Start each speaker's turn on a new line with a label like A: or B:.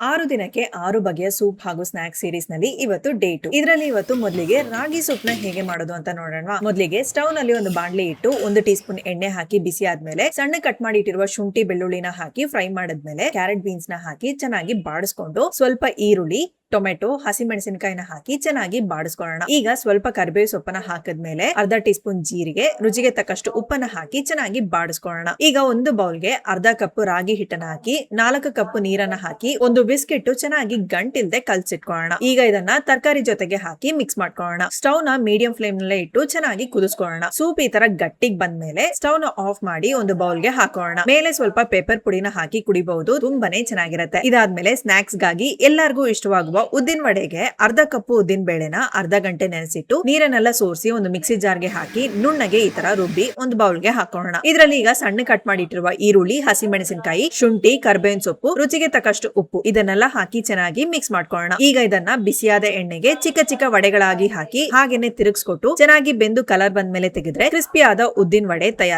A: 6 ದಿನಕ್ಕೆ 6 ಬಗೆಯ ಸೂಪ್ ಹಾಗೂ ಸ್ನಾಕ್ಸ್ ಸೀರೀಸ್ ನಲ್ಲಿ ಇವತ್ತು ಡೇ 2. ಇದರಲ್ಲಿ ಇವತ್ತು ಮೊದಲಿಗೆ ರಾಗಿ ಸೂಪ್ ನ ಹೇಗೆ ಮಾಡೋದು ಅಂತ ನೋಡೋಣ. ಮೊದಲಿಗೆ ಸ್ಟವ್ ನಲ್ಲಿ ಒಂದು ಬಾಣಲೆ ಇಟ್ಟು 1 ಟೀ ಸ್ಪೂನ್ ಎಣ್ಣೆ ಹಾಕಿ ಬಿಸಿ ಆದ್ಮೇಲೆ ಸಣ್ಣ ಕಟ್ ಮಾಡಿ ಇಟ್ಟಿರುವ ಶುಂಠಿ ಬೆಳ್ಳುಳ್ಳಿನ ಹಾಕಿ ಫ್ರೈ ಮಾಡಿದ್ಮೇಲೆ ಕ್ಯಾರೆಟ್ ಬೀನ್ಸ್ ನ ಹಾಕಿ ಚೆನ್ನಾಗಿ ಬಾಡಿಸ್ಕೊಂಡು ಸ್ವಲ್ಪ ಈರುಳ್ಳಿ ಟೊಮೆಟೊ ಹಸಿಮೆಣಸಿನಕಾಯಿನ ಹಾಕಿ ಚೆನ್ನಾಗಿ ಬಾಡಿಸ್ಕೊಳ್ಳೋಣ. ಈಗ ಸ್ವಲ್ಪ ಕರಿಬೇವು ಸೊಪ್ಪನ ಹಾಕಿದ್ಮೇಲೆ ಅರ್ಧ ಟೀ ಸ್ಪೂನ್ ಜೀರಿಗೆ, ರುಚಿಗೆ ತಕ್ಕಷ್ಟು ಉಪ್ಪನ್ನ ಹಾಕಿ ಚೆನ್ನಾಗಿ ಬಾಡಿಸ್ಕೊಳ್ಳೋಣ. ಈಗ ಒಂದು ಬೌಲ್ಗೆ ಅರ್ಧ ಕಪ್ ರಾಗಿ ಹಿಟ್ಟನ್ನ ಹಾಕಿ 4 ಕಪ್ ನೀರನ್ನ ಹಾಕಿ ಒಂದು ಬಿಸ್ಕೆಟ್ ಚೆನ್ನಾಗಿ ಗಂಟಿಲ್ದೆ ಕಲ್ಸಿಟ್ಕೊಳ್ಳೋಣ. ಈಗ ಇದನ್ನ ತರಕಾರಿ ಜೊತೆಗೆ ಹಾಕಿ ಮಿಕ್ಸ್ ಮಾಡ್ಕೊಳ್ಳೋಣ. ಸ್ಟವ್ ನ ಮೀಡಿಯಂ ಫ್ಲೇಮ್ ನಲ್ಲೇ ಇಟ್ಟು ಚೆನ್ನಾಗಿ ಕುದಿಸ್ಕೊಳ್ಳೋಣ. ಸೂಪ್ ಈ ತರ ಗಟ್ಟಿಗೆ ಬಂದ್ಮೇಲೆ ಸ್ಟವ್ ನ ಆಫ್ ಮಾಡಿ ಒಂದು ಬೌಲ್ಗೆ ಹಾಕೋಣ. ಮೇಲೆ ಸ್ವಲ್ಪ ಪೆಪ್ಪರ್ ಪುಡಿನ ಹಾಕಿ ಕುಡಿಬಹುದು, ತುಂಬಾನೇ ಚೆನ್ನಾಗಿರುತ್ತೆ. ಇದಾದ್ಮೇಲೆ ಸ್ನಾಕ್ಸ್ ಗಾಗಿ ಎಲ್ಲರಿಗೂ ಇಷ್ಟವಾಗುವ ಉದ್ದಿನ ವಡೆಗೆ ಅರ್ಧ ಕಪ್ ಉದ್ದಿನ ಬೇಳೆನ ಅರ್ಧ ಗಂಟೆ ನೆನೆಸಿಟ್ಟು ನೀರನ್ನೆಲ್ಲ ಸೋರಿಸಿ ಒಂದು ಮಿಕ್ಸಿ ಜಾರ್ಗೆ ಹಾಕಿ ನುಣ್ಣಗೆ ಈ ತರ ರುಬ್ಬಿ ಒಂದು ಬೌಲ್ಗೆ ಹಾಕೋಣ. ಇದರಲ್ಲಿ ಈಗ ಸಣ್ಣ ಕಟ್ ಮಾಡಿಟ್ಟಿರುವ ಈರುಳ್ಳಿ, ಹಸಿಮೆಣಸಿನಕಾಯಿ, ಶುಂಠಿ, ಕರ್ಬೇವಿನ ಸೊಪ್ಪು, ರುಚಿಗೆ ತಕ್ಕಷ್ಟು ಉಪ್ಪು ಇದನ್ನೆಲ್ಲ ಹಾಕಿ ಚೆನ್ನಾಗಿ ಮಿಕ್ಸ್ ಮಾಡ್ಕೊಳ್ಳೋಣ. ಈಗ ಇದನ್ನ ಬಿಸಿಯಾದ ಎಣ್ಣೆಗೆ ಚಿಕ್ಕ ಚಿಕ್ಕ ವಡೆಗಳಾಗಿ ಹಾಕಿ ಹಾಗೇನೆ ತಿರುಗಿಸ್ಕೊಟ್ಟು ಚೆನ್ನಾಗಿ ಬೆಂದು ಕಲರ್ ಬಂದ್ಮೇಲೆ ತೆಗೆದ್ರೆ ಕ್ರಿಸ್ಪಿ ಆದ ಉದ್ದಿನ ವಡೆ ತಯಾರು.